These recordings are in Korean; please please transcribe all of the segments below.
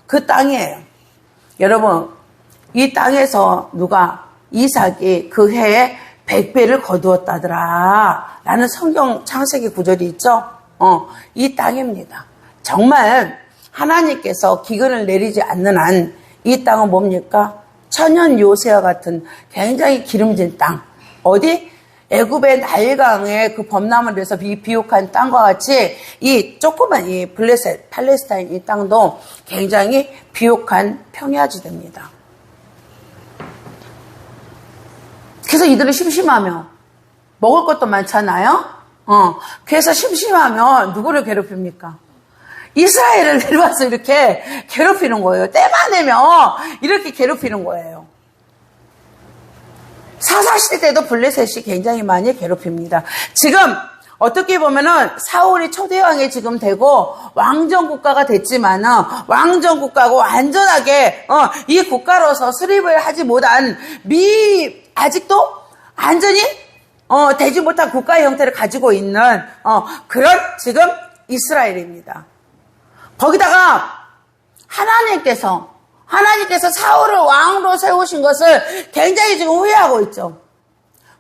그 땅이에요. 여러분, 이 땅에서 누가 이삭이 그 해에 100배를 거두었다더라 라는 성경 창세기 구절이 있죠. 이 땅입니다. 정말 하나님께서 기근을 내리지 않는 한 이 땅은 뭡니까? 천연 요새와 같은 굉장히 기름진 땅. 어디? 애굽의 나일강의 그 범람을에서 비옥한 땅과 같이 이 조그만 이 블레셋, 팔레스타인 이 땅도 굉장히 비옥한 평야지대입니다. 그래서 이들은 심심하면 먹을 것도 많잖아요. 그래서 심심하면 누구를 괴롭힙니까? 이스라엘을 데려와서 이렇게 괴롭히는 거예요. 때만 되면 이렇게 괴롭히는 거예요. 사사시대 때도 블레셋이 굉장히 많이 괴롭힙니다. 지금 어떻게 보면은 사울이 초대왕이 지금 되고 왕정국가가 됐지만은 왕정국가고 완전하게 이 국가로서 수립을 하지 못한 아직도 완전히 되지 못한 국가 형태를 가지고 있는 그런 지금 이스라엘입니다. 거기다가 하나님께서 사울을 왕으로 세우신 것을 굉장히 지금 후회하고 있죠.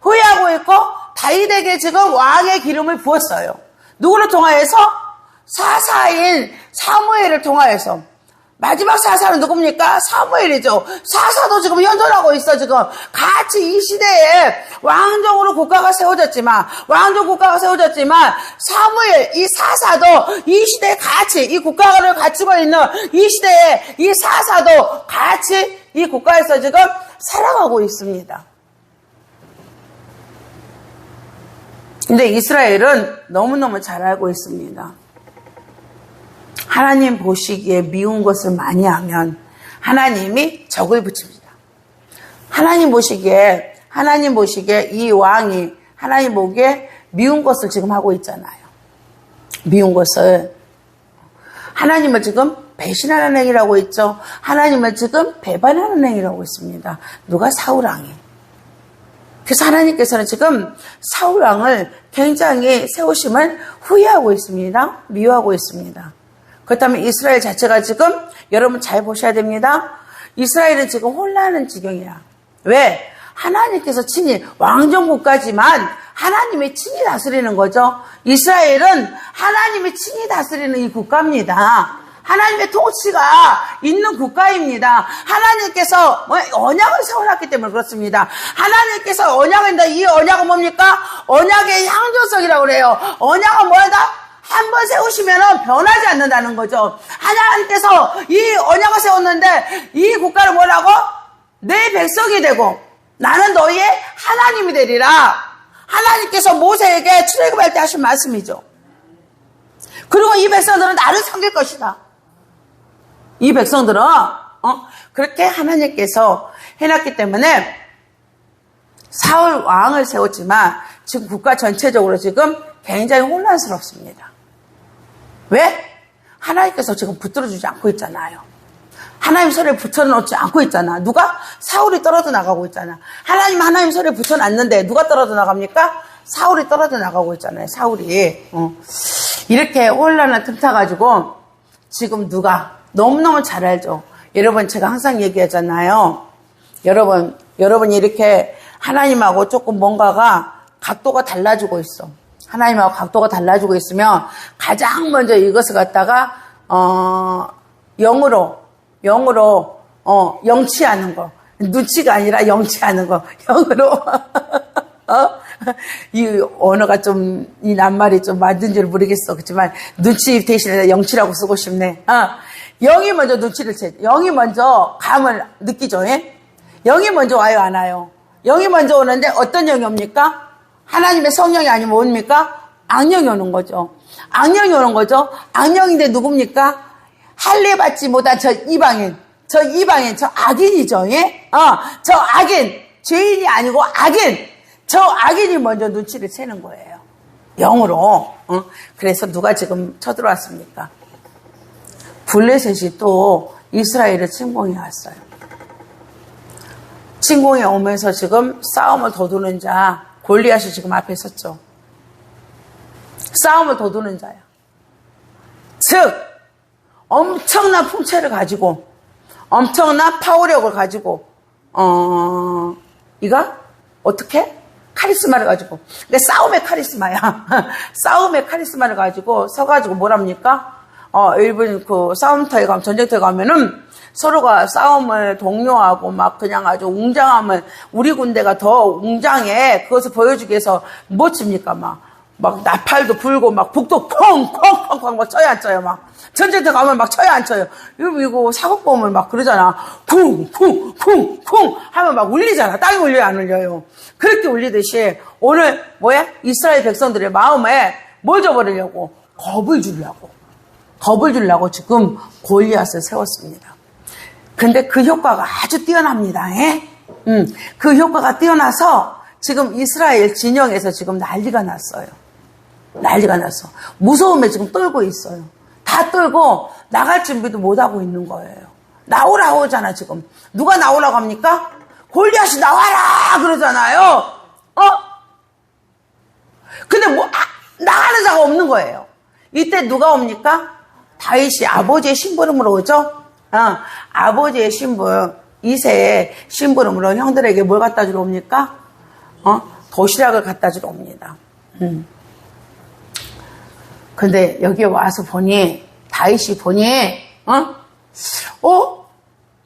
후회하고 있고 다윗에게 지금 왕의 기름을 부었어요. 누구를 통하여서? 사사인 사무엘을 통하여서. 마지막 사사는 누굽니까? 사무엘이죠. 사사도 지금 현존하고 있어. 지금 같이 이 시대에 왕정으로 국가가 세워졌지만 사무엘 이 사사도 이 시대에 같이 이 국가를 갖추고 있는 이 시대에 이 사사도 같이 이 국가에서 지금 살아가고 있습니다. 근데 이스라엘은 너무너무 잘 알고 있습니다. 하나님 보시기에 미운 것을 많이 하면 하나님이 적을 붙입니다. 하나님 보시기에 이 왕이 하나님 보기에 미운 것을 지금 하고 있잖아요. 미운 것을. 하나님을 지금 배신하는 행위라고 했죠. 하나님을 지금 배반하는 행위라고 했습니다. 누가? 사울왕이. 그래서 하나님께서는 지금 사울왕을 굉장히 세우심을 후회하고 있습니다. 미워하고 있습니다. 그렇다면 이스라엘 자체가 지금 여러분 잘 보셔야 됩니다. 이스라엘은 지금 혼란하는 지경이야. 왜? 하나님께서 친히 왕정국가지만 하나님이 친히 다스리는 거죠. 이스라엘은 하나님이 친히 다스리는 이 국가입니다. 하나님의 통치가 있는 국가입니다. 하나님께서 언약을 세워놨기 때문에 그렇습니다. 하나님께서 언약인데 이 언약은 뭡니까? 언약의 향전성이라고 그래요. 언약은 뭐다? 한 번 세우시면 변하지 않는다는 거죠. 하나님께서 이 언약을 세웠는데 이 국가를 뭐라고? 내 백성이 되고 나는 너희의 하나님이 되리라. 하나님께서 모세에게 출애굽할 때 하신 말씀이죠. 그리고 이 백성들은 나를 섬길 것이다. 이 백성들은 그렇게 하나님께서 해놨기 때문에 사울 왕을 세웠지만 지금 국가 전체적으로 지금 굉장히 혼란스럽습니다. 왜? 하나님께서 지금 붙들어주지 않고 있잖아요. 하나님 손에 붙여놓지 않고 있잖아. 누가? 사울이 떨어져 나가고 있잖아. 하나님 손에 붙여놨는데 누가 떨어져 나갑니까? 사울이 떨어져 나가고 있잖아요. 사울이. 이렇게 혼란을 틈타가지고 지금 누가? 너무너무 잘 알죠. 여러분 제가 항상 얘기하잖아요. 여러분이 이렇게 하나님하고 조금 뭔가가 각도가 달라지고 있어. 하나님하고 각도가 달라지고 있으면 가장 먼저 이것을 갖다가 영으로 영치하는 거. 눈치가 아니라 영치하는 거. 영으로 이 언어가 좀 이 낱말이 좀 맞는 줄 모르겠어. 그렇지만 눈치 대신에 영치라고 쓰고 싶네. 영이 먼저 눈치를 채. 영이 먼저 감을 느끼죠. 예? 영이 먼저 와요, 안 와요? 영이 먼저 오는데 어떤 영이 옵니까? 하나님의 성령이 아니면 뭡니까? 악령이 오는 거죠. 악령인데 누굽니까? 할례 받지 못한 저 이방인, 저 악인이죠. 예? 저 악인, 죄인이 아니고 악인, 저 악인이 먼저 눈치를 채는 거예요. 영으로. 그래서 누가 지금 쳐들어왔습니까? 블레셋이 또 이스라엘을 침공해 왔어요. 침공해 오면서 지금 싸움을 도두는 자, 골리앗이 지금 앞에 섰죠. 싸움을 도두는 자야. 즉 엄청난 풍채를 가지고 엄청난 파워력을 가지고 이가 어떻게? 카리스마를 가지고 근데 싸움의 카리스마야. 싸움의 카리스마를 가지고 서가지고 뭐랍니까? 일본 그 싸움터에 가면 전쟁터에 가면은 서로가 싸움을 독려하고 막 그냥 아주 웅장함을 우리 군대가 더 웅장해 그것을 보여주기 위해서 뭐 칩니까? 막 나팔도 불고 막 북도 콩콩콩콩 막 쳐야 안 쳐요 막 전쟁터 가면 막 쳐야 안 쳐요. 이거 사국 보면 막 그러잖아. 쿵쿵쿵쿵 하면 막 울리잖아. 땅이 울려요 안 울려요? 그렇게 울리듯이 오늘 뭐야? 이스라엘 백성들의 마음에 뭘 줘버리려고? 겁을 주려고 지금 골리앗을 세웠습니다. 근데 그 효과가 아주 뛰어납니다. 그 효과가 뛰어나서 지금 이스라엘 진영에서 지금 난리가 났어요. 난리가 났어. 무서움에 지금 떨고 있어요. 다 떨고 나갈 준비도 못하고 있는 거예요. 나오라고 하잖아 지금. 누가 나오라고 합니까? 골리앗이 나와라 그러잖아요. 근데 나가는 자가 없는 거예요. 이때 누가 옵니까? 다윗이 아버지의 심부름으로 오죠. 아버지의 심부름 이세의 심부름으로 형들에게 뭘 갖다 주러 옵니까? 도시락을 갖다 주러 옵니다. 근데 여기에 와서 보니 다윗이 보니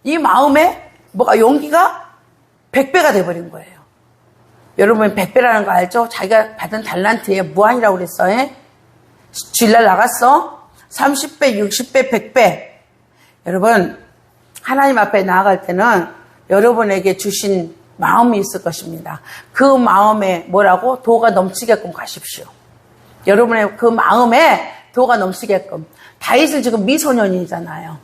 이 마음에 뭐가 용기가 100배가 돼버린 거예요. 여러분 100배라는 거 알죠? 자기가 받은 달란트에 무한이라고 그랬어요. 주일날 나갔어. 30배, 60배, 100배. 여러분 하나님 앞에 나아갈 때는 여러분에게 주신 마음이 있을 것입니다. 그 마음에 뭐라고? 도가 넘치게끔 가십시오. 여러분의 그 마음에 도가 넘치게끔. 다윗은 지금 미소년이잖아요.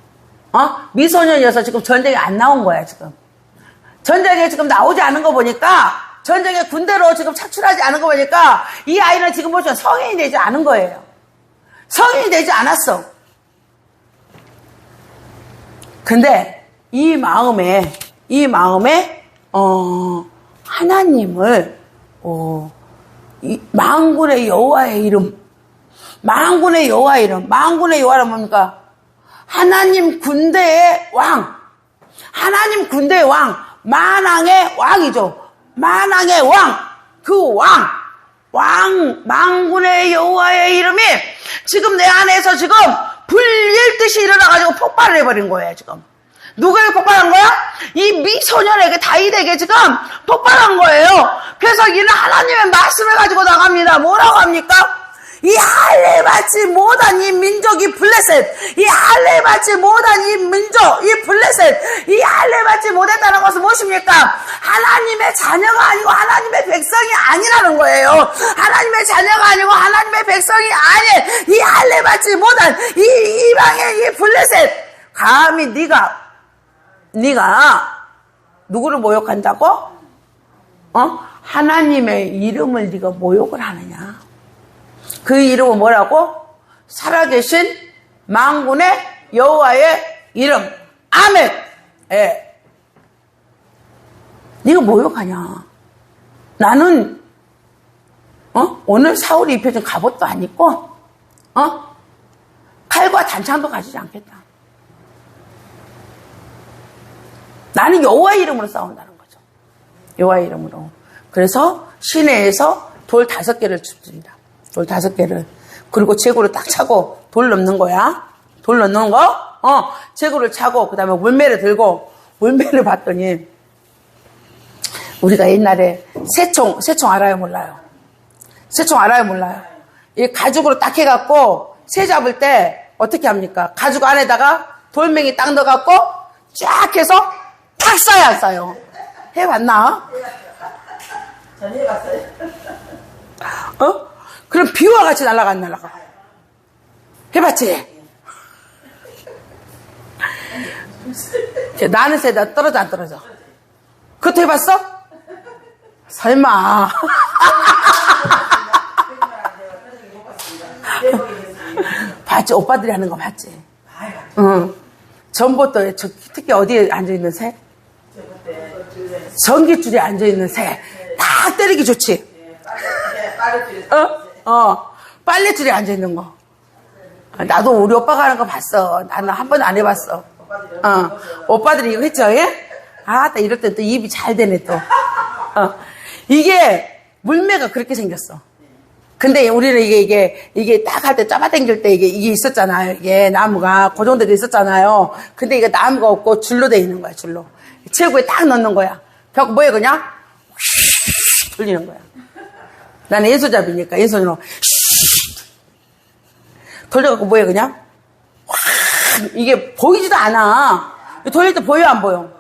미소년이어서 지금 전쟁에 안 나온 거야 지금. 전쟁에 지금 나오지 않은 거 보니까 전쟁에 군대로 지금 착출하지 않은 거 보니까 이 아이는 지금 보시면 성인이 되지 않은 거예요. 성인이 되지 않았어. 근데 이 마음에 하나님을 만군의 여호와의 이름, 만군의 여호와는 뭡니까? 하나님 군대의 왕, 하나님 군대의 왕, 만왕의 왕이죠. 만왕의 왕, 그 만군의 여호와의 이름이 지금 내 안에서 지금 불일듯이 일어나가지고 폭발을 해버린 거예요, 지금. 누구에게 폭발한 거야? 이 미소년에게, 다윗에게 지금 폭발한 거예요. 그래서 이는 하나님의 말씀을 가지고 나갑니다. 뭐라고 합니까? 이 할례 받지 못한 이 민족이 블레셋, 이 할례 받지 못한 이 민족, 이 블레셋, 이 할례 받지 못했다는 것은 무엇입니까? 하나님의 자녀가 아니고 하나님의 백성이 아니라는 거예요. 하나님의 자녀가 아니고 하나님의 백성이 아닌 이 할례 받지 못한 이 이방의 이 블레셋, 감히 네가 누구를 모욕한다고? 하나님의 이름을 네가 모욕을 하느냐? 그 이름은 뭐라고? 살아계신 만군의 여호와의 이름. 아멘. 예. 네가 모욕하냐? 나는 오늘 사울이 입혀준 갑옷도 안 입고 칼과 단창도 가지지 않겠다. 나는 여호와의 이름으로 싸운다는 거죠. 여호와의 이름으로. 그래서 시내에서 돌 5개를 줍니다. 돌 5개를. 그리고 제구를 딱 차고 돌 넣는 거야. 돌 넣는 거. 제구를 차고 그 다음에 물매를 들고 물매를 봤더니 우리가 옛날에 새총 알아요 몰라요? 새총 알아요 몰라요? 이 가죽으로 딱 해갖고 새 잡을 때 어떻게 합니까? 가죽 안에다가 돌멩이 딱 넣어갖고 쫙 해서 탁 쏴야 안 쏴요? 해봤나? 전 해봤어요. 그럼 비와 같이 날아가 안 날아가? 해봤지? 나는 새다 떨어져 안 떨어져? 그것도 해봤어? 설마. 봤지? 오빠들이 하는 거 봤지? 응. 전부터 특히 어디에 앉아있는 새? 전기줄에 앉아있는 새. 딱 때리기 좋지? 빨래줄에 앉아있는 거. 나도 우리 오빠가 하는 거 봤어. 나는 한 번도 안 해봤어. 오빠들이 이거 했죠, 예? 아, 나 이럴 때 또 입이 잘 되네, 또. 이게, 물매가 그렇게 생겼어. 근데 우리는 이게 딱 할 때 잡아당길 때 이게 있었잖아요. 이게 나무가 고정되어 있었잖아요. 근데 이게 나무가 없고 줄로 돼 있는 거야, 줄로. 체구에 딱 넣는 거야. 그래갖고 뭐야, 그냥? 휙 돌리는 거야. 나는 왼손잡이니까 왼손으로 돌려갖고 뭐야, 그냥? 확 이게 보이지도 않아. 돌릴 때 보여, 안 보여?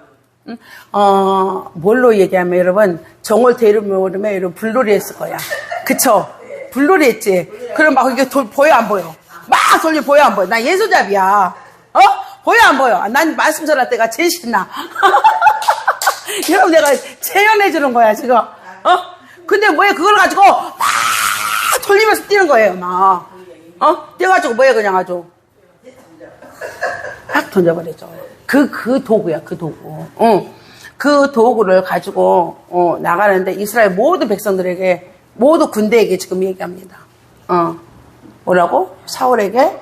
뭘로 얘기하면 여러분, 정월 대름오름에 여러분 불놀이 했을 거야. 그쵸? 불놀이 했지? 그럼 막 이게 보여, 안 보여? 막 돌려, 보여, 안 보여? 난 왼손잡이야. 보여, 안 보여? 난 말씀 전할 때가 제일 신나. 여러분, 내가 체현해주는 거야, 지금. 근데 뭐야, 그걸 가지고 막 돌리면서 뛰는 거예요, 막. 뛰어가지고 뭐야, 그냥 아주. 딱 던져버리죠. 그 도구야, 그 도구. 그 도구를 가지고, 나가는데 이스라엘 모든 백성들에게, 모두 군대에게 지금 얘기합니다. 뭐라고? 사울에게,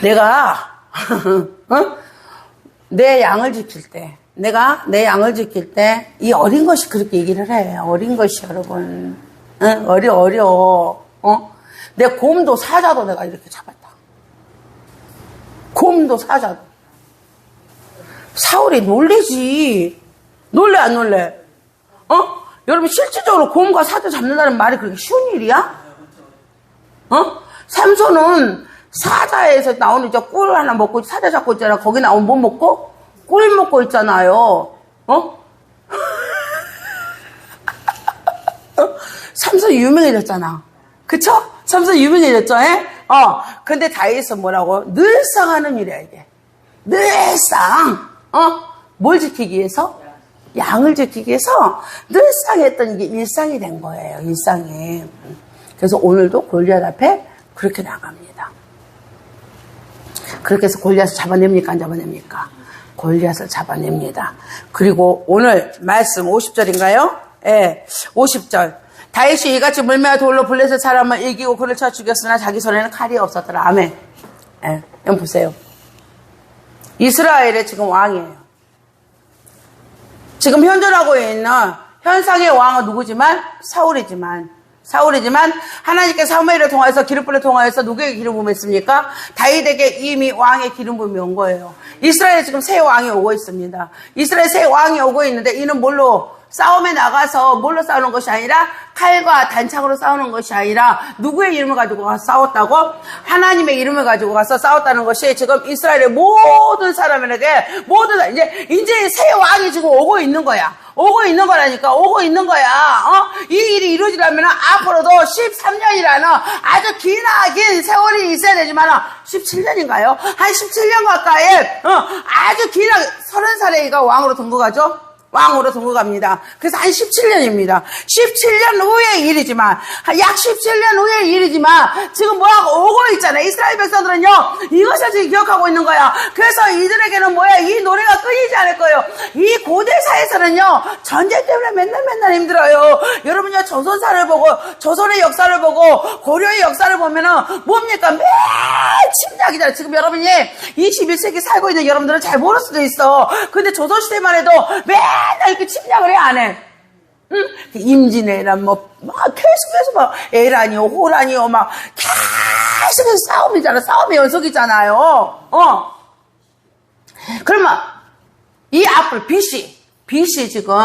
내가, 내 양을 지킬 때, 내가 내 양을 지킬 때, 이 어린 것이 그렇게 얘기를 해. 어린 것이 여러분. 어려. 내 곰도 사자도 내가 이렇게 잡았다. 곰도 사자도. 사울이 놀래지. 놀래, 안 놀래? 여러분, 실질적으로 곰과 사자 잡는다는 말이 그렇게 쉬운 일이야? 삼손은 사자에서 나오는 저 꿀 하나 먹고 사자 잡고 있잖아. 거기 나오면 뭐 먹고? 꿀 먹고 있잖아요. 삼손 유명해졌잖아. 그쵸? 삼손 유명해졌죠? 근데 다윗은 뭐라고? 늘상 하는 일이야, 이게. 늘상. 뭘 지키기 위해서? 양을 지키기 위해서 늘상 했던 이게 일상이 된 거예요, 일상이. 그래서 오늘도 골리앗 앞에 그렇게 나갑니다. 그렇게 해서 골리앗을 잡아냅니까? 안 잡아냅니까? 골리앗을 잡아냅니다. 그리고 오늘 말씀 50절인가요? 예, 50절. 다윗이 이같이 물매와 돌로 블레셋 사람을 이기고 그를 쳐 죽였으나 자기 손에는 칼이 없었더라. 아멘. 예, 여러분 보세요. 이스라엘의 지금 왕이에요. 지금 현존하고 있는 현상의 왕은 누구지만? 사울이지만 하나님께 사무엘을 통하여서 기름불을 통하여서 누구에게 기름 부음을 했습니까? 다윗에게 이미 왕의 기름 부음이 온 거예요. 이스라엘에 지금 새 왕이 오고 있습니다. 이스라엘 새 왕이 오고 있는데 이는 뭘로? 싸움에 나가서 뭘로 싸우는 것이 아니라 칼과 단창으로 싸우는 것이 아니라 누구의 이름을 가지고 가서 싸웠다고? 하나님의 이름을 가지고 가서 싸웠다는 것이 지금 이스라엘의 모든 사람에게 이제 새 왕이 지금 오고 있는 거야. 오고 있는 거라니까. 오고 있는 거야. 이 일이 이루어지려면 앞으로도 13년이라는 아주 기나긴 세월이 있어야 되지만 17년인가요? 한 17년 가까이 아주 기나게 30살에 왕으로 등극하죠. 왕으로 등극합니다. 그래서 한 17년입니다. 17년 후의 일이지만, 약 17년 후의 일이지만, 지금 뭐하고 오고 있잖아요. 이스라엘 백성들은요, 이것을 지금 기억하고 있는 거야. 그래서 이들에게는 이 노래가 끊이지 않을 거예요. 이 고대사에서는요, 전쟁 때문에 맨날 힘들어요. 여러분요, 조선사를 보고, 조선의 역사를 보고, 고려의 역사를 보면은, 뭡니까? 매일 침략이잖아요. 지금 여러분이 21세기 살고 있는 여러분들은 잘 모를 수도 있어. 근데 조선시대만 해도 맨날 이렇게 침략을 해, 안 해? 응? 임진왜란, 계속해서 에란이요, 호란이요, 계속해서 싸움이잖아. 싸움의 연속이잖아요. 그러면, 이 앞으로 BC 지금,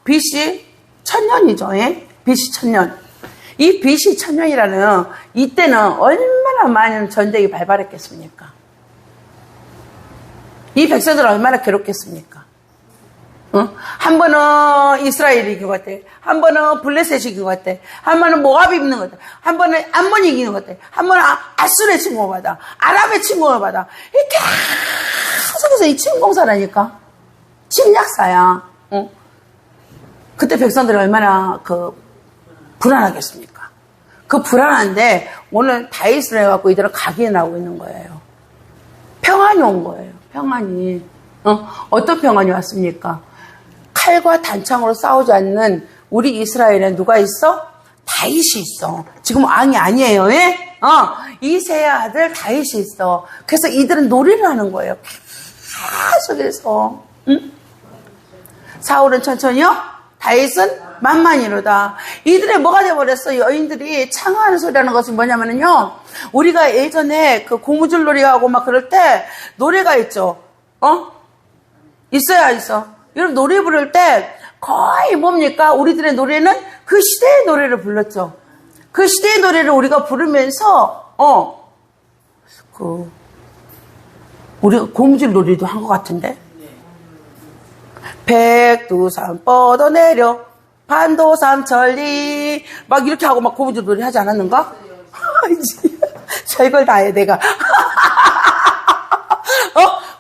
BC 1000년이죠, 예? BC 1000년. 이 BC 1000년이라는, 이때는 얼마나 많은 전쟁이 발발했겠습니까? 이 백성들은 얼마나 괴롭겠습니까? 한 번은 이스라엘이 이긴 것 같아. 한 번은 블레셋이 이긴 것 같아. 한 번은 모압이 이기는 것 같아. 한 번은 암몬이 이기는 것 같아. 한 번은 아수르의 침공을 받아. 아랍의 침공을 받아. 계속해서 이 침공사라니까. 침략사야. 그때 백성들이 얼마나 불안하겠습니까? 그 불안한데 오늘 다윗을 해갖고 이들은 각인을 하고 있는 거예요. 평안이 온 거예요. 평안이. 어떤 평안이 왔습니까? 칼과 단창으로 싸우지 않는 우리 이스라엘엔 누가 있어? 다윗이 있어. 지금 왕이 아니에요. 예? 이세의 아들 다윗이 있어. 그래서 이들은 놀이를 하는 거예요. 계속해서. 응? 사울은 천천히요, 다윗은 만만이로다. 이들의 뭐가 돼버렸어? 여인들이 창하는 소리라는 것은 뭐냐면요, 우리가 예전에 그 고무줄 놀이하고 막 그럴 때 노래가 있죠. 있어야 있어. 여러분, 노래 부를 때 거의 뭡니까? 우리들의 노래는 그 시대의 노래를 불렀죠. 그 시대의 노래를 우리가 부르면서 우리가 고무줄 놀이도 한 것 같은데. 백두산 뻗어내려 반도산 천리 막 이렇게 하고 막 고무줄 놀이 하지 않았는가? 별걸 다 해 내가.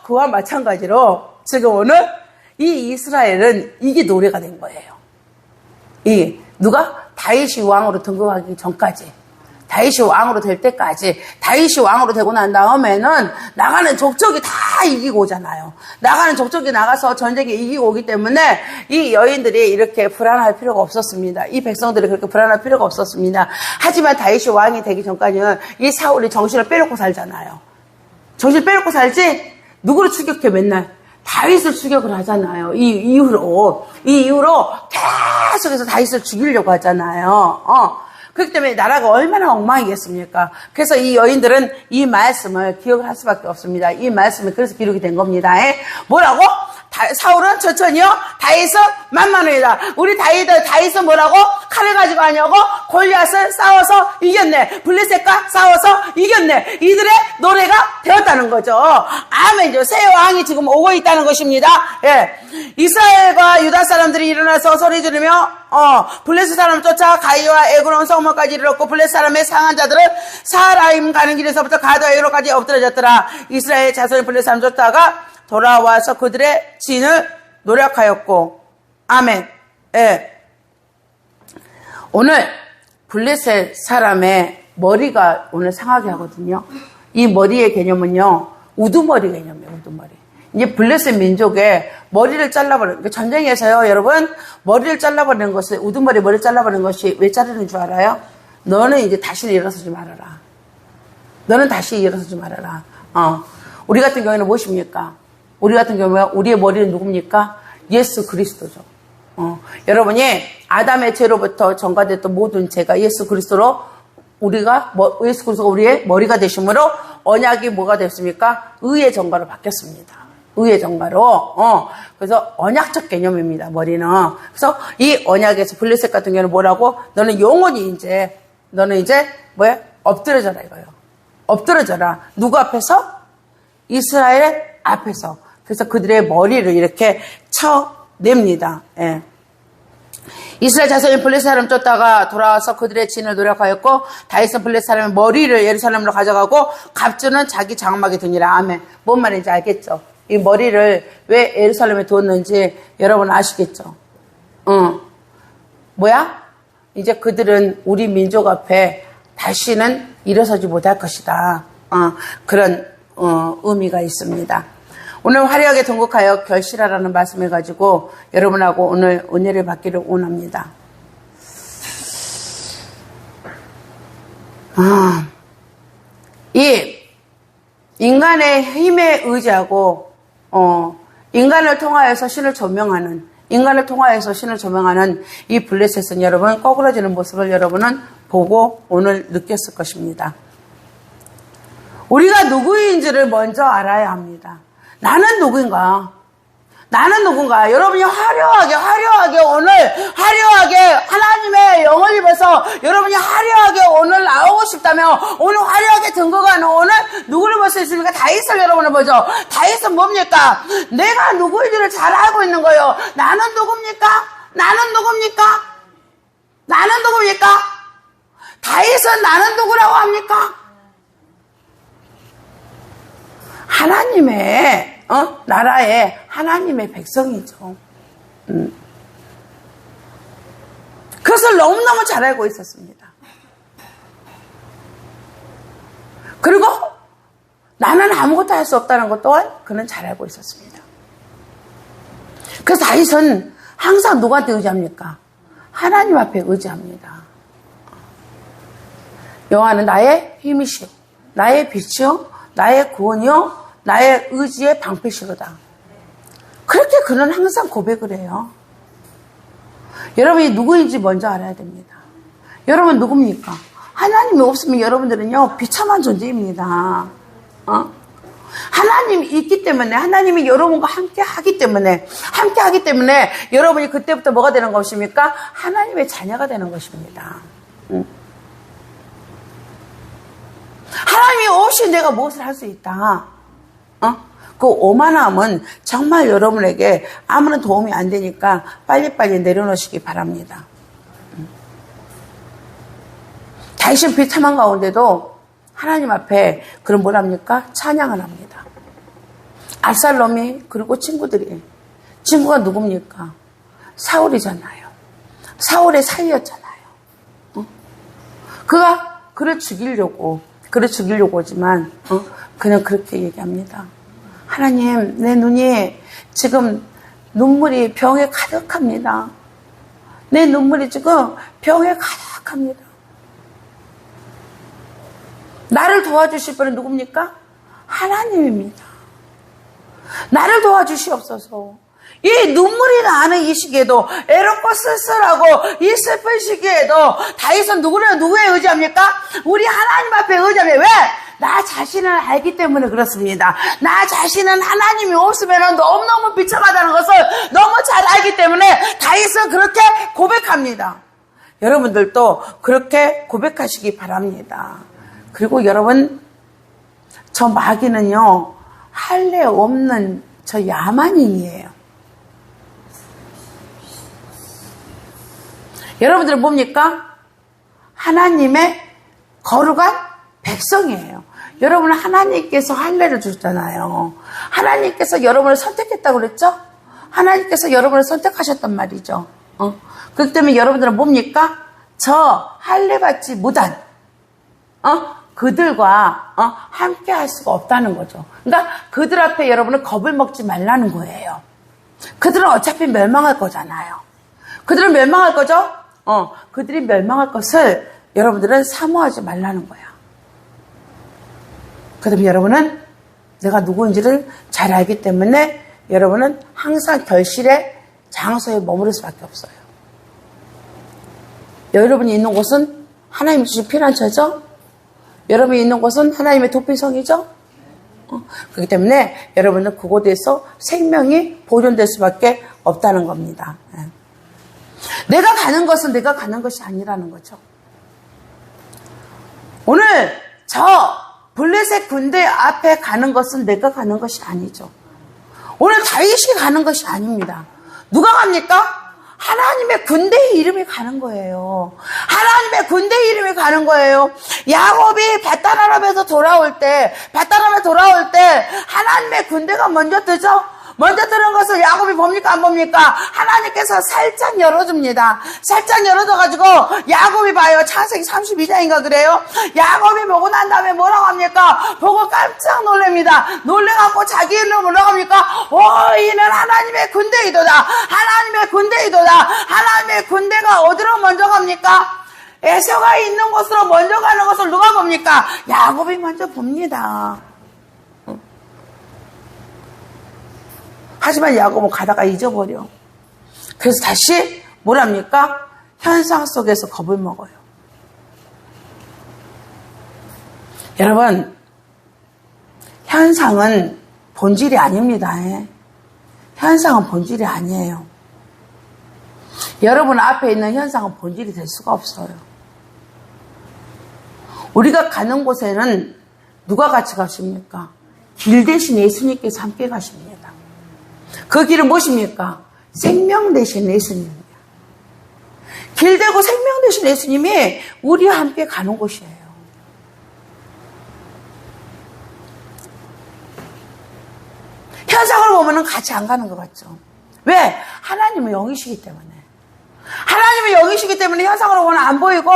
그와 마찬가지로 지금 오늘 이 이스라엘은 이게 노래가 된 거예요. 누가? 다윗이 왕으로 등극하기 전까지, 다윗이 왕으로 될 때까지, 다윗이 왕으로 되고 난 다음에는 나가는 족적이 다 이기고 오잖아요. 나가는 족적이 나가서 전쟁에 이기고 오기 때문에 이 여인들이 이렇게 불안할 필요가 없었습니다. 이 백성들이 그렇게 불안할 필요가 없었습니다. 하지만 다윗이 왕이 되기 전까지는 이 사울이 정신을 빼놓고 살잖아요. 정신을 빼놓고 살지, 누구를 추격해 맨날? 다윗을 추격을 하잖아요. 이 이후로 계속해서 다윗을 죽이려고 하잖아요. 그렇기 때문에 나라가 얼마나 엉망이겠습니까? 그래서 이 여인들은 이 말씀을 기억을 할 수밖에 없습니다. 이 말씀이 그래서 기록이 된 겁니다. 뭐라고? 사울은 천천히요, 다윗은 만만하다. 우리 다윗은 뭐라고? 칼을 가지고 하냐고? 골리앗을 싸워서 이겼네. 블레셋과 싸워서 이겼네. 이들의 노래가 되었다는 거죠. 아멘죠. 새 왕이 지금 오고 있다는 것입니다. 이스라엘과 유다 사람들이 일어나서 소리 지르며 블레셋 사람 쫓아 가이와 에그론 성문까지 이르렀고, 블레셋 사람의 상한 자들은 사라임 가는 길에서부터 가드와 에그론까지 엎드려졌더라. 이스라엘 자손이 블레셋 사람 쫓다가 돌아와서 그들의 진을 노력하였고. 아멘. 오늘 블레셋 사람의 머리가 오늘 상하게 하거든요. 이 머리의 개념은요, 우두머리 개념이에요. 우두머리. 이제 블레셋 민족의 머리를 잘라버리는, 전쟁에서요, 여러분, 머리를 잘라버리는 것이, 머리를 잘라버리는 것이 왜 자르는 줄 알아요? 너는 이제 다시 일어서지 말아라. 너는 다시 일어서지 말아라. 우리 같은 경우에는 무엇입니까? 우리 같은 경우에 우리의 머리는 누굽니까? 예수 그리스도죠. 여러분이 아담의 죄로부터 전가됐던 모든 죄가 예수 그리스도로 예수 그리스도가 우리의 머리가 되심으로 언약이 뭐가 됐습니까? 의의 전가로 바뀌었습니다. 의의 전가로. 그래서 언약적 개념입니다, 머리는. 그래서 이 언약에서 블레셋 같은 경우는 뭐라고? 너는 영원히 너는 엎드려져라 이거예요. 엎드려져라. 누구 앞에서? 이스라엘 앞에서. 그래서 그들의 머리를 이렇게 쳐냅니다. 이스라엘 자손이 블레셋 사람 쫓다가 돌아와서 그들의 진을 노력하였고, 다윗은 블레셋 사람의 머리를 예루살렘으로 가져가고 갑주는 자기 장막에 두니라. 아멘. 뭔 말인지 알겠죠? 이 머리를 왜 예루살렘에 두었는지 여러분 아시겠죠? 이제 그들은 우리 민족 앞에 다시는 일어서지 못할 것이다. 그런 의미가 있습니다. 오늘 화려하게 동국하여 결실하라는 말씀을 가지고 여러분하고 오늘 은혜를 받기를 원합니다. 이 인간의 힘에 의지하고 인간을 통하여서 신을 조명하는 이 블레셋은 여러분 꺼그러지는 모습을 여러분은 보고 오늘 느꼈을 것입니다. 우리가 누구인지를 먼저 알아야 합니다. 나는 누구인가? 여러분이 화려하게 오늘 하나님의 영을 입어서 여러분이 화려하게 오늘 나오고 싶다면 오늘 화려하게 등극하는 오늘 누구를 볼 수 있습니까? 다윗을 여러분을 보죠. 다윗은 뭡니까? 내가 누구인지를 잘 알고 있는 거예요. 나는 누굽니까? 다윗은 나는 누구라고 합니까? 하나님의 나라의 하나님의 백성이죠. 그것을 너무너무 잘 알고 있었습니다. 그리고 나는 아무것도 할 수 없다는 것 또한 그는 잘 알고 있었습니다. 그래서 다윗은 항상 누구한테 의지합니까? 하나님 앞에 의지합니다. 여호와는 나의 힘이시오, 나의 빛이요, 나의 구원이요, 나의 의지의 방패시로다. 그렇게 그는 항상 고백을 해요. 여러분이 누구인지 먼저 알아야 됩니다. 여러분 누굽니까? 하나님이 없으면 여러분들은요, 비참한 존재입니다. 하나님이 있기 때문에, 하나님이 여러분과 함께 하기 때문에 여러분이 그때부터 뭐가 되는 것입니까? 하나님의 자녀가 되는 것입니다. 하나님이 없이 내가 무엇을 할 수 있다. 그 오만함은 정말 여러분에게 아무런 도움이 안 되니까 빨리빨리 내려놓으시기 바랍니다. 다윗은 비참한 가운데도 하나님 앞에 그런 뭐랍니까? 찬양을 합니다. 압살롬이 그리고 친구가 누굽니까? 사울이잖아요. 사울의 사이였잖아요. 그가 그를 죽이려고 하지만 그는 그렇게 얘기합니다. 하나님, 내 눈이 지금 눈물이 병에 가득합니다. 내 눈물이 지금 병에 가득합니다. 나를 도와주실 분은 누굽니까? 하나님입니다. 나를 도와주시옵소서. 이 눈물이 나는 이 시기에도, 애롭고 쓸쓸하고 이 슬픈 시기에도 다윗은 누구에 의지합니까? 우리 하나님 앞에 의지합니다. 왜? 나 자신을 알기 때문에 그렇습니다. 나 자신은 하나님이 없으면 너무너무 비참하다는 것을 너무 잘 알기 때문에 다윗은 그렇게 고백합니다. 여러분들도 그렇게 고백하시기 바랍니다. 그리고 여러분, 저 마귀는요, 할례 없는 저 야만인이에요. 여러분들은 뭡니까? 하나님의 거룩한 백성이에요. 여러분은 하나님께서 할례를 주셨잖아요. 하나님께서 여러분을 선택했다고 그랬죠? 하나님께서 여러분을 선택하셨단 말이죠. 그렇기 때문에 여러분들은 뭡니까? 저 할례 받지 못한 그들과 함께 할 수가 없다는 거죠. 그러니까 그들 앞에 여러분은 겁을 먹지 말라는 거예요. 그들은 어차피 멸망할 거잖아요. 그들은 멸망할 거죠? 그들이 멸망할 것을 여러분들은 사모하지 말라는 거야. 그다음에 여러분은 내가 누구인지를 잘 알기 때문에 여러분은 항상 결실의 장소에 머무를 수밖에 없어요. 여러분이 있는 곳은 하나님이 주신 피난처죠? 여러분이 있는 곳은 하나님의 도피성이죠? 그렇기 때문에 여러분은 그곳에서 생명이 보존될 수밖에 없다는 겁니다. 내가 가는 것은 내가 가는 것이 아니라는 거죠. 오늘 저 블레셋 군대 앞에 가는 것은 내가 가는 것이 아니죠. 오늘 다윗이 가는 것이 아닙니다. 누가 갑니까? 하나님의 군대의 이름이 가는 거예요. 하나님의 군대의 이름이 가는 거예요. 야곱이 밧다람에서 돌아올 때 하나님의 군대가 먼저 뜨죠? 먼저 뜨는 것을 야곱이 봅니까? 안 봅니까? 하나님께서 살짝 열어줍니다. 살짝 열어줘가지고 야곱이 봐요. 창세기 32장인가 그래요? 야곱이 보고 난 다음에 뭐라고 합니까? 보고 깜짝 놀랍니다. 놀래갖고 자기 일로 뭐라고 합니까? 이는 하나님의 군대이도다. 하나님의 군대이도다. 하나님의 군대가 어디로 먼저 갑니까? 에서가 있는 곳으로 먼저 가는 것을 누가 봅니까? 야곱이 먼저 봅니다. 하지만 야곱은 가다가 잊어버려. 그래서 다시 뭐랍니까? 현상 속에서 겁을 먹어요. 여러분, 현상은 본질이 아닙니다. 현상은 본질이 아니에요. 여러분 앞에 있는 현상은 본질이 될 수가 없어요. 우리가 가는 곳에는 누가 같이 가십니까? 길 대신 예수님께서 함께 가십니다. 그 길은 무엇입니까? 생명 되신 예수님입니다. 길 되고 생명 되신 예수님이 우리와 함께 가는 곳이에요. 현상을 보면 같이 안 가는 것 같죠? 왜? 하나님은 영이시기 때문에. 하나님은 영이시기 때문에 현상으로 보면 안 보이고,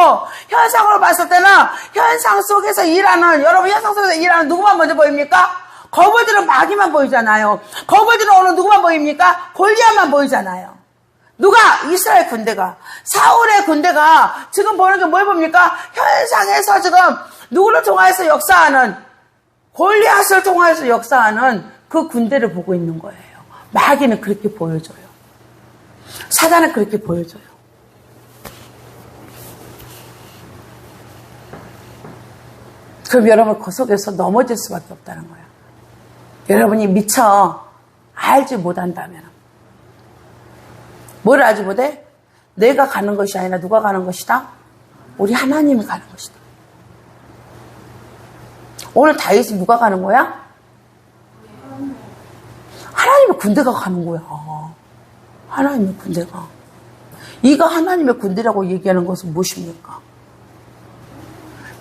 현상으로 봤을 때는 현상 속에서 여러분 현상 속에서 일하는 누구만 먼저 보입니까? 거부들은 마귀만 보이잖아요. 거부들은 오늘 누구만 보입니까? 골리앗만 보이잖아요. 누가? 이스라엘 군대가. 사울의 군대가 지금 보는 게 뭘 봅니까? 현상에서 지금 누구를 통하여서 역사하는, 골리앗을 통하여서 역사하는 그 군대를 보고 있는 거예요. 마귀는 그렇게 보여줘요. 사단은 그렇게 보여줘요. 그럼 여러분 그 속에서 넘어질 수밖에 없다는 거예요. 여러분이 미처 알지 못한다면. 뭘 알지 못해? 내가 가는 것이 아니라 누가 가는 것이다? 우리 하나님이 가는 것이다. 오늘 다윗이 누가 가는 거야? 하나님의 군대가 가는 거야. 하나님의 군대가. 이가 하나님의 군대라고 얘기하는 것은 무엇입니까?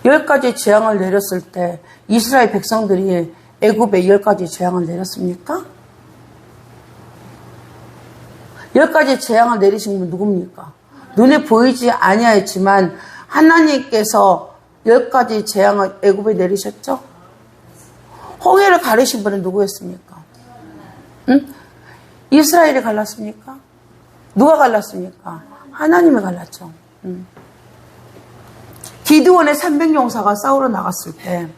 10가지 재앙을 내렸을 때 이스라엘 백성들이 애굽에 10가지 재앙을 내렸습니까? 10가지 재앙을 내리신 분 누굽니까? 눈에 보이지 아니하였지만 하나님께서 10가지 재앙을 애굽에 내리셨죠? 홍해를 가르신 분은 누구였습니까? 응? 이스라엘이 갈랐습니까? 누가 갈랐습니까? 하나님이 갈랐죠. 응. 기드온의 300용사가 싸우러 나갔을 때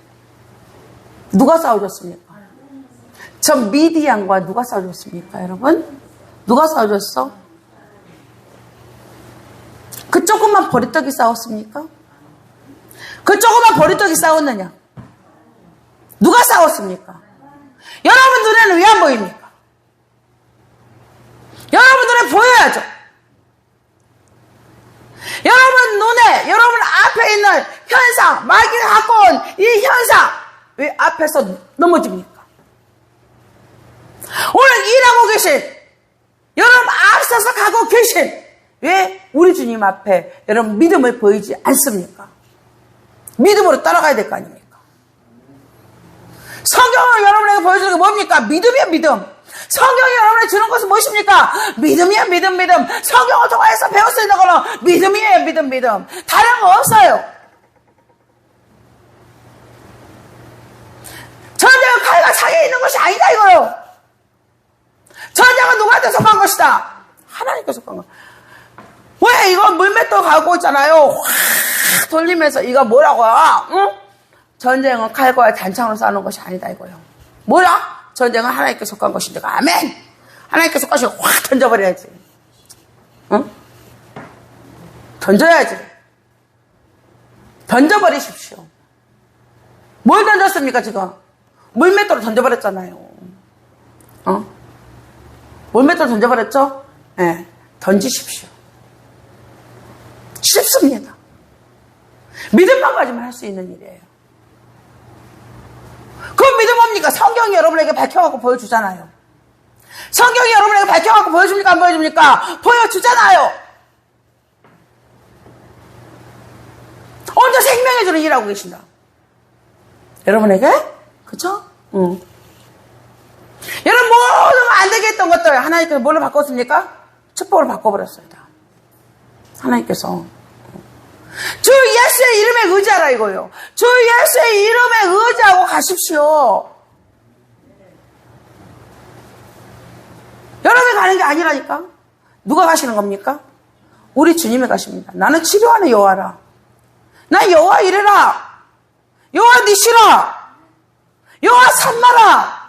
누가 싸워줬습니까? 저 미디안과 누가 싸워줬습니까, 여러분? 누가 싸워줬어? 그 조그만 버리떡이 싸웠습니까? 그 조그만 버리떡이 싸웠느냐? 누가 싸웠습니까? 여러분 눈에는 왜 안 보입니까? 여러분 눈에 보여야죠. 여러분 눈에, 여러분 앞에 있는 현상, 마귀가 갖고 온 이 현상, 왜 앞에서 넘어집니까? 오늘 일하고 계신, 여러분 앞서서 가고 계신, 왜 우리 주님 앞에 여러분 믿음을 보이지 않습니까? 믿음으로 따라가야 될 거 아닙니까? 성경을 여러분에게 보여주는 게 뭡니까? 믿음이야, 믿음. 성경이 여러분에게 주는 것은 무엇입니까? 믿음이야, 믿음, 믿음. 성경을 통해서 배울 수 있는 거는 믿음이에요, 믿음, 믿음. 다른 거 없어요. 전쟁은 칼과 창에 있는 것이 아니다, 이거요. 전쟁은 누구한테 속한 것이다? 하나님께 속한 것. 왜 이거 물맷돌 갖고 있잖아요. 확 돌리면서 이거 뭐라고요? 응? 전쟁은 칼과 단창으로 싸우는 것이 아니다, 이거요. 뭐야? 전쟁은 하나님께 속한 것인데, 아멘! 하나님께 속한 것이 확 던져버려야지. 응? 던져야지. 던져버리십시오. 뭘 던졌습니까, 지금? 물맷돌을 던져버렸잖아요. 어? 물맷돌 던져버렸죠? 네. 던지십시오. 쉽습니다. 믿음만 가지면 할 수 있는 일이에요. 그 믿음 뭡니까? 성경이 여러분에게 밝혀갖고 보여주잖아요. 성경이 여러분에게 밝혀갖고 보여줍니까? 안 보여줍니까? 보여주잖아요. 오늘도 생명해주는 일하고 계신다. 여러분에게? 그쵸? 응. 여러분 모든 안 되게 했던 것들 하나님께서 뭘로 바꿨습니까? 축복으로 바꿔버렸어요. 다. 하나님께서. 주 예수의 이름에 의지하라 이거요. 주 예수의 이름에 의지하고 가십시오. 여러분이 가는 게 아니라니까. 누가 가시는 겁니까? 우리 주님이 가십니다. 나는 치료하는 여호와라. 나 여호와 이래라. 여호와 니시라. 여호와 삼마라.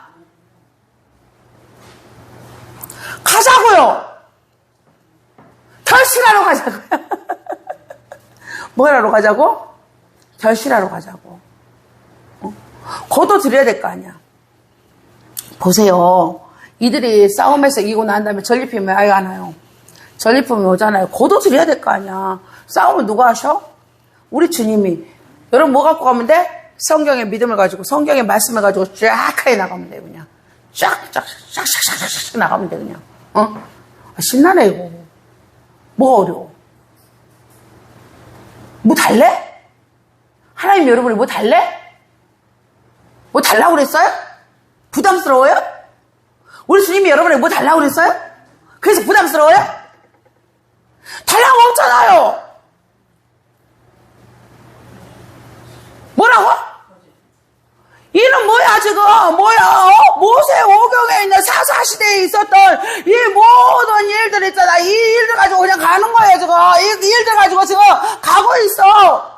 가자고요. 결실하러 가자고요. 뭘 하러 가자고? 결실하러 가자고. 거둬드려야 될 거 아니야. 보세요. 이들이 싸움에서 이기고 난 다음에 전리품이 아예 안 와요. 전리품이 오잖아요. 거둬드려야 될 거 아니야. 싸움을 누가 하셔? 우리 주님이. 여러분 뭐 갖고 가면 돼? 성경의 믿음을 가지고 성경의 말씀을 가지고 쫙 하게 나가면 돼 그냥. 쫙쫙 나가면 돼 그냥. 신나네 이거. 뭐가 어려워? 뭐 달래? 하나님 여러분이 뭐 달래? 뭐 달라고 그랬어요? 부담스러워요? 우리 주님이 여러분에게 뭐 달라고 그랬어요? 그래서 부담스러워요? 달라고 없잖아요. 뭐라고? 이는 뭐야 지금 뭐야 모세 오경에 있는 사사시대에 있었던 이 모든 일들 있잖아. 이 일들 가지고 그냥 가는 거예요 지금. 이 일들 가지고 지금 가고 있어.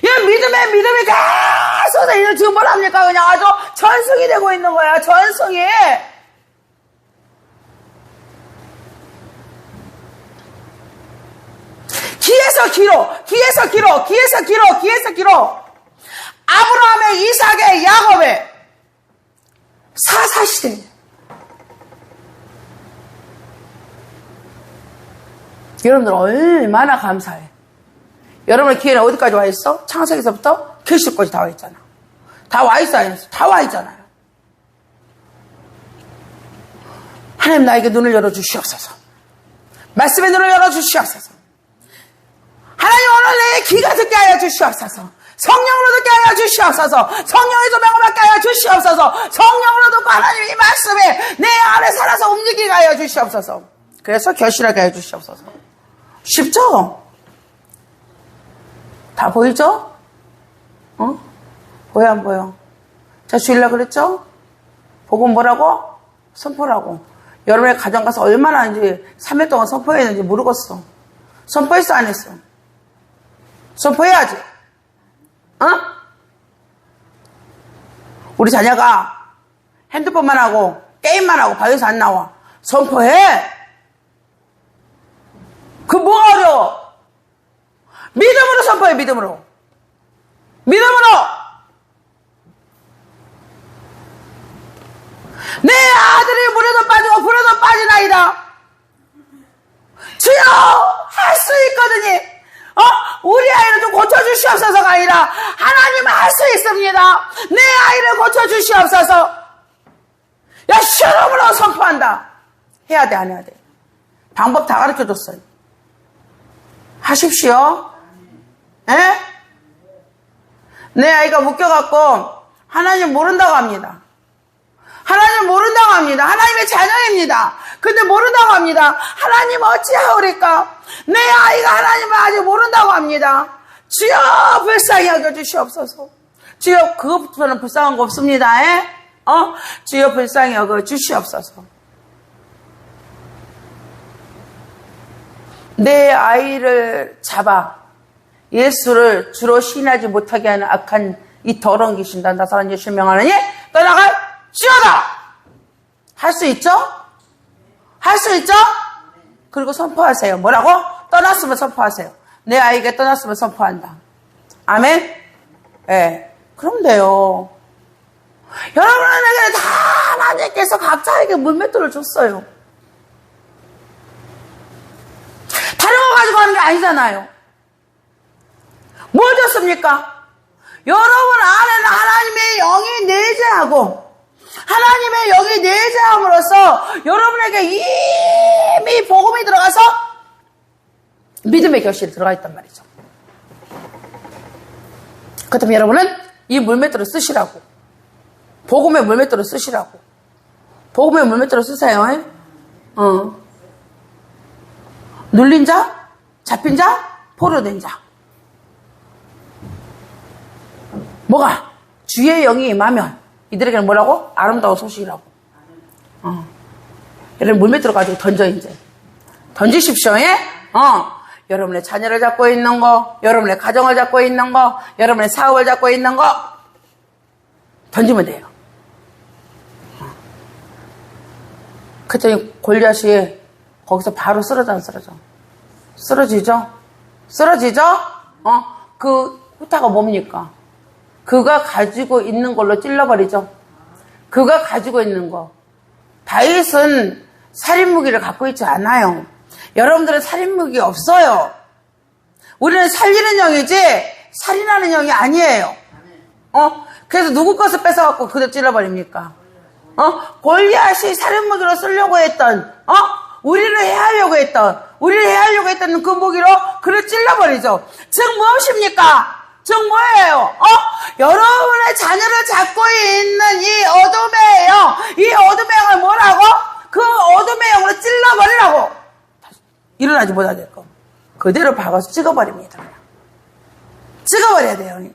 이 믿음이 계속 지금 뭐랍니까 그냥 아주 전승이 되고 있는 거야. 전승이. 기에서 기로 아브라함의, 이삭의, 야곱의 사사시대. 여러분들 얼마나 감사해. 여러분의 기회는 어디까지 와 있어? 창세기서부터 계시록까지 다 와 있잖아. 다 와 있어, 안 했어? 다 와 있잖아요. 하나님 나에게 눈을 열어주시옵소서. 말씀의 눈을 열어주시옵소서. 하나님 오늘 내 귀가 듣게 하여 주시옵소서. 성령으로 듣게 하여 주시옵소서. 성령의 조명을 받게 하여 주시옵소서. 성령으로 듣고 하나님 이 말씀이 내 안에 살아서 움직이게 하여 주시옵소서. 그래서 결실하게 하여 주시옵소서. 쉽죠? 다 보이죠? 보여 안 보여? 자, 주일날 그랬죠? 복음 뭐라고? 선포라고. 여러분의 가정 가서 얼마나 이제 3일 동안 선포했는지 모르겠어. 선포했어 안 했어? 선포해야지. 우리 자녀가 핸드폰만 하고 게임만 하고 방에서 안 나와. 선포해. 그 뭐가 어려워? 믿음으로 선포해. 믿음으로. 내 아들이 물에도 빠지고 불에도 빠지나이다. 주여 할 수 있거든요. 우리 아이를 좀 고쳐주시옵소서가 아니라 하나님은 할 수 있습니다. 내 아이를 고쳐주시옵소서. 야, 시험으로 선포한다. 해야 돼, 안 해야 돼? 방법 다 가르쳐줬어요. 하십시오. 에? 내 아이가 묶여갖고 하나님 모른다고 합니다. 하나님 모른다고 합니다. 하나님의 자녀입니다. 근데 모른다고 합니다. 하나님 어찌하오리까? 내 아이가 하나님을 아직 모른다고 합니다. 주여 불쌍히 여겨주시옵소서. 주여 그것부터는 불쌍한 거 없습니다. 에? 주여 불쌍히 여겨주시옵소서. 내 아이를 잡아 예수를 주로 시인하지 못하게 하는 악한 이 더러운 귀신 나사렛 예수를 명하느니 떠나갈지어다. 할 수 있죠? 할 수 있죠? 그리고 선포하세요. 뭐라고? 떠났으면 선포하세요. 내 아이가 떠났으면 선포한다. 아멘? 예. 그럼 돼요. 여러분에게 다 하나님께서 각자에게 물맷돌을 줬어요. 다른 거 가지고 하는 게 아니잖아요. 뭘 줬습니까? 여러분 안에는 하나님의 영이 내재하고 하나님의 영이 내재함으로써 여러분에게 이미 복음이 들어가서 믿음의 결실이 들어가 있단 말이죠. 그렇다면 여러분은 이 물맷돌을 쓰시라고. 복음의 물맷돌을 쓰시라고. 복음의 물맷돌을 쓰세요. 눌린 자, 잡힌 자, 포로된 자. 뭐가? 주의 영이 임하면 이들에게는 뭐라고? 아름다운 소식이라고. 여러분 물맷돌 가지고 던져 이제. 던지십시오. 예? 여러분의 자녀를 잡고 있는 거, 여러분의 가정을 잡고 있는 거, 여러분의 사업을 잡고 있는 거 던지면 돼요. 그랬더니 골리앗이 거기서 바로 쓰러져 안 쓰러져? 쓰러지죠? 쓰러지죠? 그 후타가 뭡니까? 그가 가지고 있는 걸로 찔러버리죠. 그가 가지고 있는 거. 다윗은 살인무기를 갖고 있지 않아요. 여러분들은 살인무기 없어요. 우리는 살리는 영이지 살인하는 영이 아니에요. 그래서 누구 것을 뺏어갖고 그대로 찔러버립니까? 골리앗이 살인무기로 쓰려고 했던, 우리를 해하려고 했던 그 무기로 그를 찔러버리죠. 즉 무엇입니까? 즉 뭐예요? 여러분의 자녀를 잡고 있는 이 어둠의 영, 이 어둠의 영을 뭐라고? 그 어둠의 영으로 찔러버리라고. 일어나지 못하게 거. 그대로 박아서 찍어버립니다. 찍어버려야 돼요.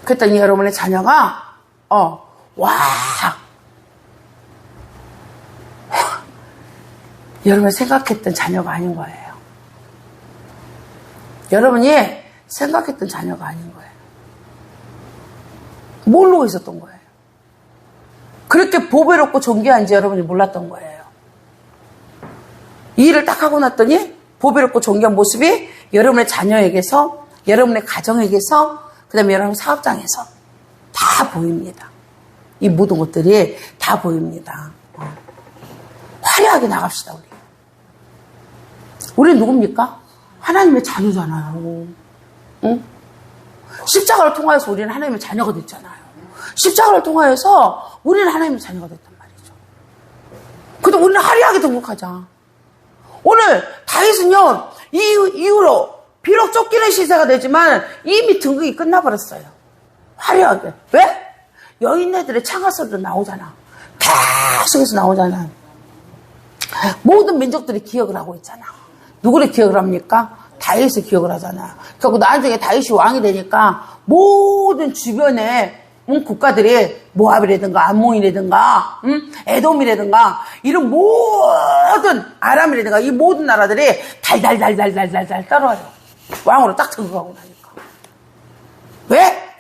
그랬더니 여러분의 자녀가 여러분이 생각했던 자녀가 아닌 거예요. 여러분이 생각했던 자녀가 아닌 거예요. 모르고 있었던 거예요. 그렇게 보배롭고 존귀한지 여러분이 몰랐던 거예요. 이 일을 딱 하고 났더니 보배롭고 존귀한 모습이 여러분의 자녀에게서, 여러분의 가정에게서, 그 다음에 여러분 사업장에서 다 보입니다. 이 모든 것들이 다 보입니다. 화려하게 나갑시다, 우리. 우리는 누굽니까? 하나님의 자녀잖아요. 응? 십자가를 통하여서 우리는 하나님의 자녀가 됐잖아요. 십자가를 통하여서 우리는 하나님의 자녀가 됐단 말이죠. 근데 우리는 화려하게 등극하자. 오늘 다윗은요, 이후로 비록 쫓기는 시세가 되지만 이미 등극이 끝나버렸어요. 화려하게. 왜? 여인네들의 창가 소리도 나오잖아. 계속해서 나오잖아. 모든 민족들이 기억을 하고 있잖아. 누구를 기억을 합니까? 다윗을 기억을 하잖아. 결국 나중에 다윗이 왕이 되니까 모든 주변에 국가들이 모압이라든가 암몬이라든가 에돔이라든가 이런 모든 아람이라든가 이 모든 나라들이 달달달달달달달 따라와요. 왕으로 딱 등극하고 나니까. 왜?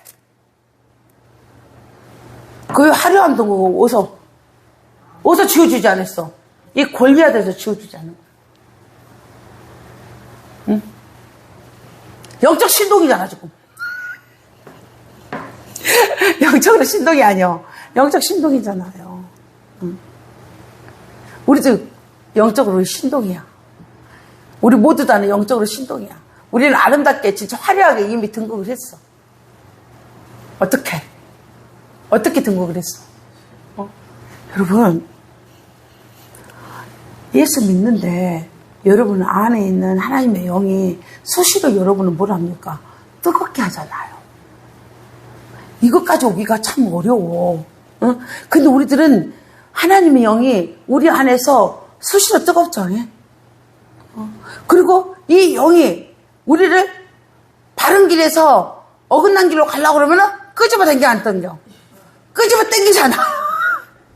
그 화려한 등극을 어디서 지워주지 않았어? 이 골리앗에서 지워주지 않은 거야. 응? 영적 신동이잖아, 지금. 영적으로 신동이 아니요. 영적 신동이잖아요. 응. 우리도 영적으로 신동이야. 우리 모두 다는 영적으로 신동이야. 우리는 아름답게 진짜 화려하게 이미 등극을 했어. 어떻게 등극을 했어? 여러분, 예수 믿는데 여러분 안에 있는 하나님의 영이 수시로 여러분을 뭘 합니까? 뜨겁게 하잖아요. 이것까지 오기가 참 어려워. 응? 근데 우리들은 하나님의 영이 우리 안에서 수시로 뜨겁죠. 그리고 이 영이 우리를 바른 길에서 어긋난 길로 가려고 그러면은 끄집어 당겨 안 당겨? 끄집어 당기잖아.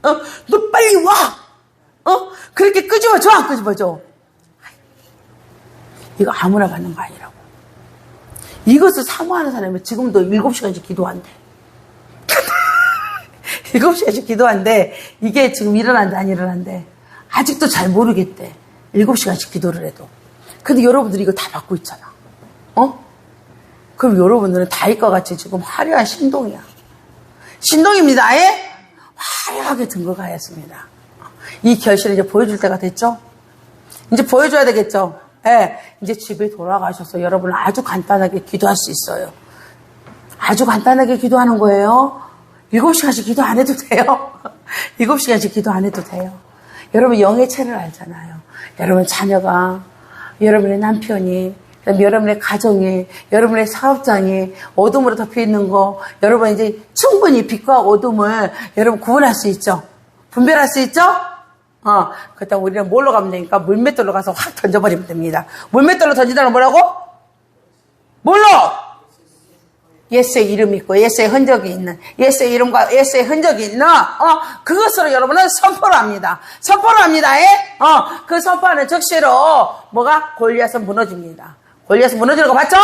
너 빨리 와. 그렇게 끄집어줘 안 끄집어줘? 이거 아무나 받는 거 아니라고. 이것을 사모하는 사람이 지금도 7시간씩 기도한대. 7시간씩 기도한대. 이게 지금 일어난대 안 일어난대. 아직도 잘 모르겠대. 7시간씩 기도를 해도. 근데 여러분들이 이거 다 받고 있잖아. 그럼 여러분들은 다윗과 같이 지금 화려한 신동이야. 신동입니다. 아예 화려하게 등극하였습니다. 이 결실을 이제 보여줄 때가 됐죠? 이제 보여줘야 되겠죠? 예, 이제 집에 돌아가셔서 여러분은 아주 간단하게 기도할 수 있어요. 아주 간단하게 기도하는 거예요. 7시간씩 기도 안 해도 돼요. 7시간씩 기도 안 해도 돼요. 여러분 영의 체를 알잖아요. 여러분 자녀가, 여러분의 남편이, 여러분의 가정이, 여러분의 사업장이 어둠으로 덮여 있는 거, 여러분 이제 충분히 빛과 어둠을 여러분 구분할 수 있죠? 분별할 수 있죠? 그렇다고 우리는 뭘로 가면 되니까 물맷돌로 가서 확 던져버리면 됩니다. 물맷돌로 던지다는 뭐라고? 뭘로? 예수의 이름이 있고 예수의 흔적이 있는, 예수의 이름과 예수의 흔적이 있는 그것으로 여러분은 선포를 합니다. 선포를 합니다. 그 선포하는 즉시로 뭐가? 골리앗은 무너집니다. 골리앗은 무너지는 거 봤죠?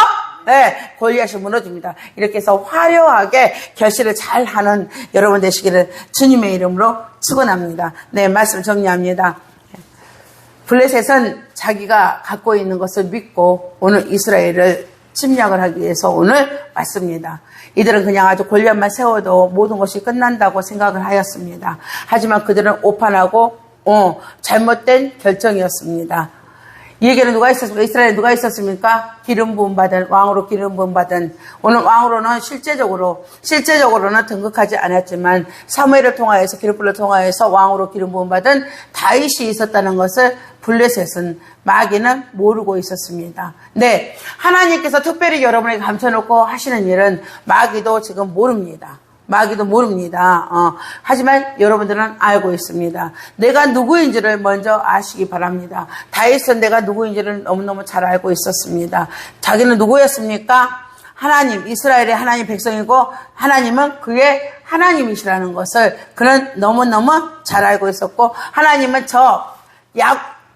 네, 골리앗이 무너집니다. 이렇게 해서 화려하게 결실을 잘하는 여러분 되시기를 주님의 이름으로 축원합니다. 네, 말씀 정리합니다. 블레셋은 자기가 갖고 있는 것을 믿고 오늘 이스라엘을 침략을 하기 위해서 오늘 왔습니다. 이들은 그냥 아주 골리앗만 세워도 모든 것이 끝난다고 생각을 하였습니다. 하지만 그들은 오판하고 잘못된 결정이었습니다. 이 얘기는 누가 있었습니까? 이스라엘에 누가 있었습니까? 기름 부음 받은, 왕으로 기름 부음 받은, 오늘 왕으로는 실제적으로는 등극하지 않았지만 사무엘을 통하여서 기름불을 통하여서 왕으로 기름 부음 받은 다윗이 있었다는 것을 블레셋은, 마귀는 모르고 있었습니다. 네, 하나님께서 특별히 여러분에게 감춰놓고 하시는 일은 마귀도 지금 모릅니다. 마귀도 모릅니다. 하지만 여러분들은 알고 있습니다. 내가 누구인지를 먼저 아시기 바랍니다. 다윗은 내가 누구인지를 너무너무 잘 알고 있었습니다. 자기는 누구였습니까? 하나님, 이스라엘의 하나님 백성이고 하나님은 그의 하나님이시라는 것을 그는 너무너무 잘 알고 있었고, 하나님은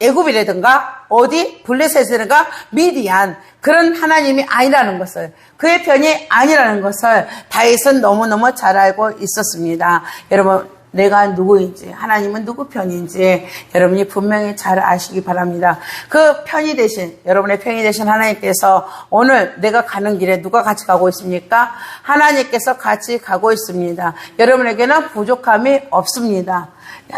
애굽이라든가 어디 블레셋이라든가 미디안 그런 하나님이 아니라는 것을, 그의 편이 아니라는 것을 다윗은 너무너무 잘 알고 있었습니다. 여러분, 내가 누구인지, 하나님은 누구 편인지 여러분이 분명히 잘 아시기 바랍니다. 그 편이 되신, 여러분의 편이 되신 하나님께서 오늘 내가 가는 길에 누가 같이 가고 있습니까? 하나님께서 같이 가고 있습니다. 여러분에게는 부족함이 없습니다.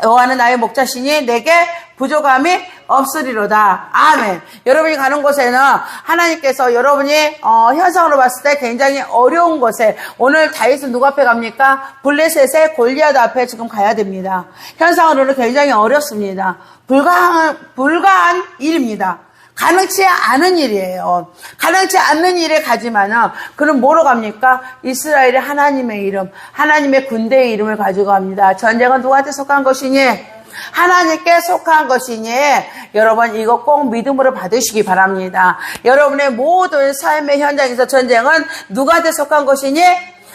여호와는 나의 목자시니 내게 부족함이 없으리로다. 아멘. 여러분이 가는 곳에는 하나님께서 여러분이 현상으로 봤을 때 굉장히 어려운 곳에, 오늘 다윗은 누구 앞에 갑니까? 블레셋의 골리앗 앞에 지금 가야 됩니다. 현상으로는 굉장히 어렵습니다. 불가한 일입니다. 가능치 않은 일이에요. 가능치 않는 일에 가지만은 그는 뭐로 갑니까? 이스라엘의 하나님의 이름, 하나님의 군대의 이름을 가지고 갑니다. 전쟁은 누구한테 속한 것이니? 하나님께 속한 것이니 여러분 이거 꼭 믿음으로 받으시기 바랍니다. 여러분의 모든 삶의 현장에서 전쟁은 누구한테 속한 것이니?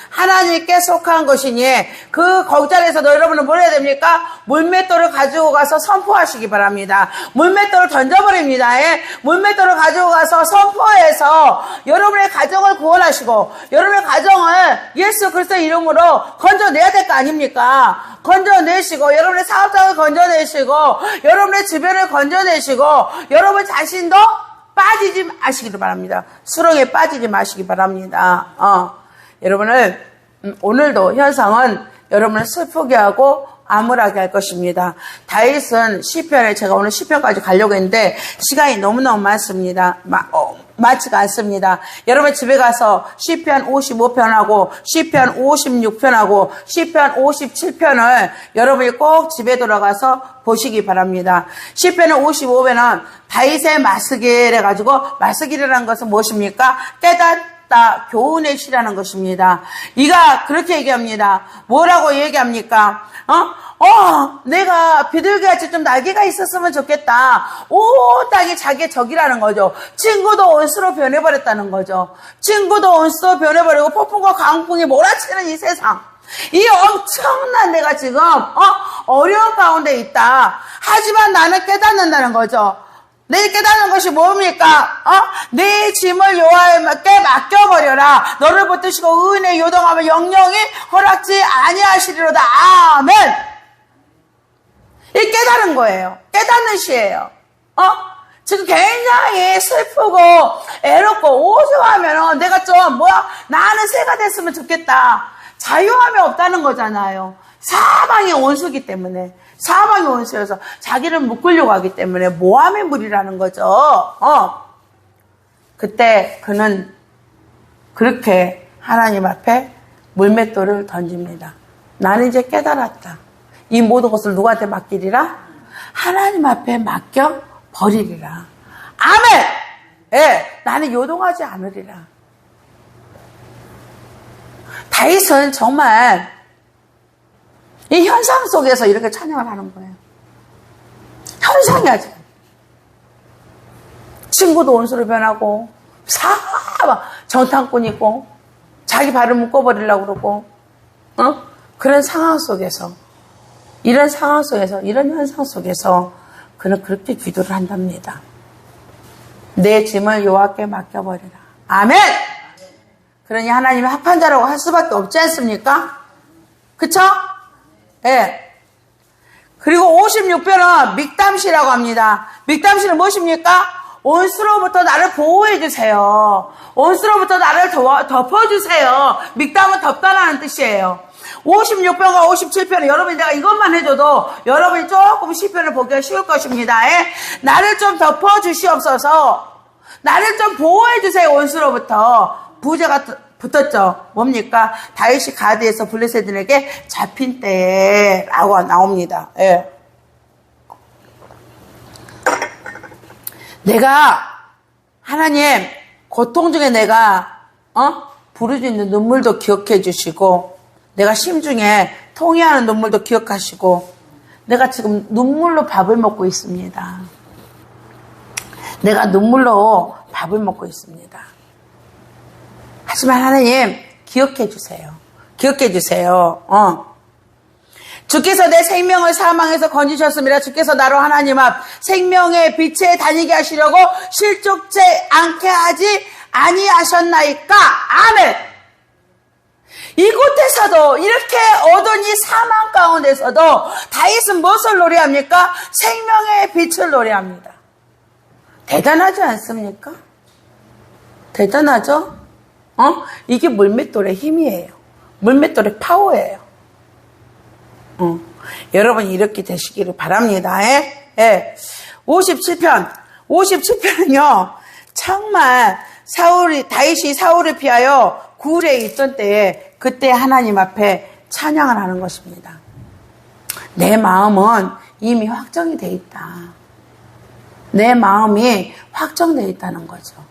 하나님께 속한 것이니 그 자리에서도 여러분은 뭘 해야 됩니까? 물맷돌을 가지고 가서 선포하시기 바랍니다. 물맷돌을 던져버립니다. 물맷돌을 가지고 가서 선포해서 여러분의 가정을 구원하시고 여러분의 가정을 예수 그리스도의 이름으로 건져내야 될 거 아닙니까? 건져내시고 여러분의 사업장을 건져내시고 여러분의 주변을 건져내시고 여러분 자신도 빠지지 마시기를 바랍니다. 수렁에 빠지지 마시기 바랍니다. 여러분을 오늘도 현상은 여러분을 슬프게 하고 암울하게 할 것입니다. 다윗은 시편에, 제가 오늘 시편까지 가려고 했는데 시간이 너무너무 많습니다. 많지가 않습니다. 여러분 집에 가서 시편 55편하고 시편 56편하고 시편 57편을 여러분이 꼭 집에 돌아가서 보시기 바랍니다. 시편의 55편은 다윗의 마스길 해가지고, 마스길이라는 것은 무엇입니까? 교훈의 시라는 것입니다. 이가 그렇게 얘기합니다. 뭐라고 얘기합니까? 내가 비둘기같이 좀 날개가 있었으면 좋겠다. 온 땅이 자기의 적이라는 거죠. 친구도 원수로 변해버렸다는 거죠. 친구도 원수로 변해버리고 폭풍과 강풍이 몰아치는 이 세상, 이 엄청난 내가 지금 어려운 가운데 있다. 하지만 나는 깨닫는다는 거죠. 내 깨닫는 것이 뭡니까? 내 짐을 여호와께 맡겨버려라. 너를 붙드시고 의인의 요동하며 영영이 허락지 아니하시리로다. 아멘. 이 깨달은 거예요. 깨닫는 시예요. 지금 굉장히 슬프고 애롭고 오죽하면 내가 나는 새가 됐으면 좋겠다. 자유함이 없다는 거잖아요. 사방이 원수기 때문에, 사방이 원수여서 자기를 묶으려고 하기 때문에 모함의 물이라는 거죠. 그때 그는 그렇게 하나님 앞에 물맷돌을 던집니다. 나는 이제 깨달았다. 이 모든 것을 누구한테 맡기리라? 하나님 앞에 맡겨버리리라. 아멘! 예, 나는 요동하지 않으리라. 다윗은 정말 이 현상 속에서 이렇게 찬양을 하는 거예요. 현상이야, 지금. 친구도 원수로 변하고, 정탐꾼이고, 자기 발을 묶어버리려고 그러고, 그런 상황 속에서, 이런 상황 속에서, 이런 현상 속에서, 그는 그렇게 기도를 한답니다. 내 짐을 여호와께 맡겨버리라. 아멘! 그러니 하나님이 합한 자라고 할 수밖에 없지 않습니까? 그쵸? 예. 그리고 56편은 믹담시라고 합니다. 믹담시는 무엇입니까? 온수로부터 나를 보호해 주세요. 온수로부터 나를 덮어주세요. 믹담은 덮다라는 뜻이에요. 56편과 57편은 여러분이 내가 이것만 해줘도 여러분이 조금 시편을 보기가 쉬울 것입니다. 예? 나를 좀 덮어주시옵소서. 나를 좀 보호해 주세요. 온수로부터. 부제가 붙었죠. 뭡니까? 다윗이 가드에서 블레셋인에게 잡힌 때라고 나옵니다. 예. 내가 하나님 고통 중에 내가 부르짖는 눈물도 기억해 주시고, 내가 심중에 통회하는 눈물도 기억하시고, 내가 지금 눈물로 밥을 먹고 있습니다. 내가 눈물로 밥을 먹고 있습니다. 하지만 하나님 기억해 주세요. 기억해 주세요. 주께서 내 생명을 사망에서 건지셨습니다. 주께서 나로 하나님 앞 생명의 빛에 다니게 하시려고 실족지 않게 하지 아니하셨나이까. 아멘. 이곳에서도 이렇게 어두운 이 사망 가운데서도 다윗은 무엇을 노래합니까? 생명의 빛을 노래합니다. 대단하지 않습니까? 대단하죠? 이게 물맷돌의 힘이에요. 물맷돌의 파워예요. 여러분이 이렇게 되시기를 바랍니다. 57편은요, 정말 다윗이 사울을 피하여 굴에 있던 때에 그때 하나님 앞에 찬양을 하는 것입니다. 내 마음은 이미 확정이 돼 있다. 내 마음이 확정되어 있다는 거죠.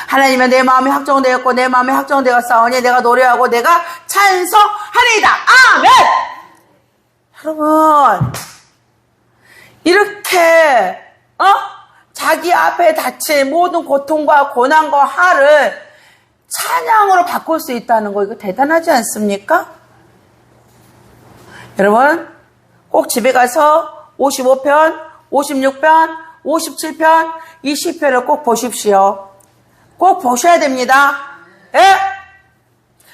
하나님의 내 마음이 확정되었고 내 마음이 확정되었사오니 내가 노래하고 내가 찬송하리이다. 아멘! 여러분, 이렇게 자기 앞에 닥칠 모든 고통과 고난과 화를 찬양으로 바꿀 수 있다는 거, 이거 대단하지 않습니까? 여러분, 꼭 집에 가서 55편, 56편, 57편, 20편을 꼭 보십시오. 꼭 보셔야 됩니다. 예?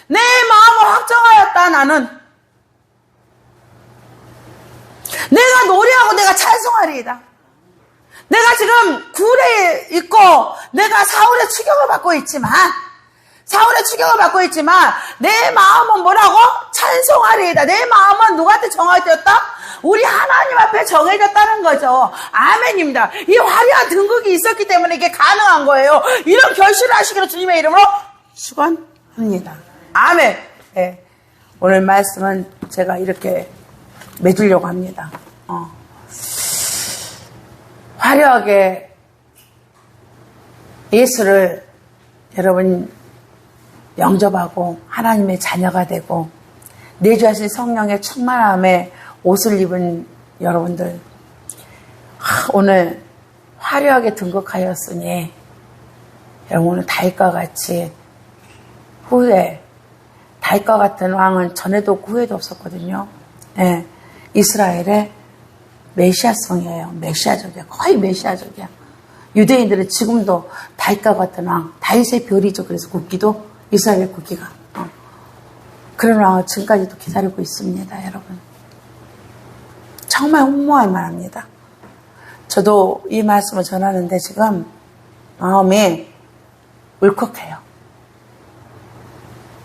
내 마음을 확정하였다, 나는. 내가 노래하고 내가 찬송하리이다. 내가 지금 굴에 있고 내가 사울의 추격을 받고 있지만 내 마음은 뭐라고? 찬송하리이다. 내 마음은 누구한테 정해졌다? 우리 하나님 앞에 정해졌다는 거죠. 아멘입니다. 이 화려한 등극이 있었기 때문에 이게 가능한 거예요. 이런 결실을 하시기로 주님의 이름으로 축원합니다. 아멘. 네. 오늘 말씀은 제가 이렇게 맺으려고 합니다. 화려하게 예수를 여러분 영접하고 하나님의 자녀가 되고 내주하신 성령의 충만함에 옷을 입은 여러분들, 오늘 화려하게 등극하였으니 여러분 오늘 다윗과 같이 후에, 다윗과 같은 왕은 전에도 없고 후에도 없었거든요. 네, 이스라엘의 메시아성이에요. 메시아적이야. 거의 메시아적이야. 유대인들은 지금도 다윗과 같은 왕, 다윗의 별이죠. 그래서 국기도 이스라엘 국기가. 그런 왕을 지금까지도 기다리고 있습니다, 여러분. 정말 흠모할 만합니다. 저도 이 말씀을 전하는데 지금 마음이 울컥해요.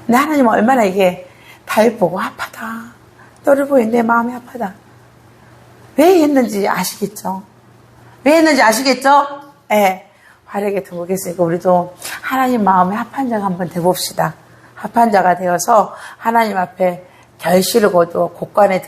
근데 하나님은 얼마나 이게 다윗 보고 아파다. 너를 보니 내 마음이 아파다. 왜 했는지 아시겠죠? 왜 했는지 아시겠죠? 예. 화려하게 등극했으니까 우리도 하나님 마음에 합한 자가 한번 되봅시다. 합한 자가 되어서 하나님 앞에 결실을 거두어 곳간에